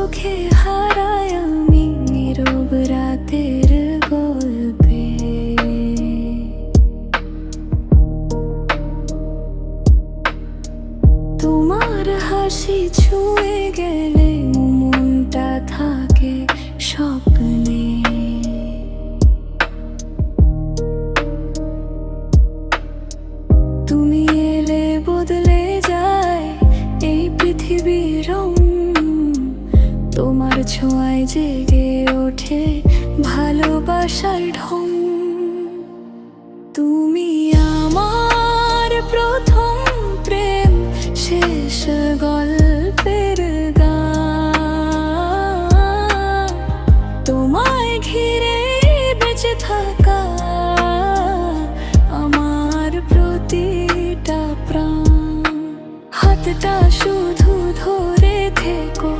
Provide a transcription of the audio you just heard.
চোখে হারাই আমি নীরব রাতের গল্পে। তোমার হাসি ছুঁয়ে গেলে মনটা থাকে স্বপ্নে। তুমি এলে বদলে যায় এই পৃথিবীর রং। তোমার ছোঁয়ায় জেগে ওঠে ভালোবাসার ঢং। তুমি আমার প্রথম প্রেম, শেষ গল্পের গান। তোমায় ঘিরে বেঁচে থাকা আমার প্রতিটা প্রাণ। হাতটা শুধু ধরে থেকো,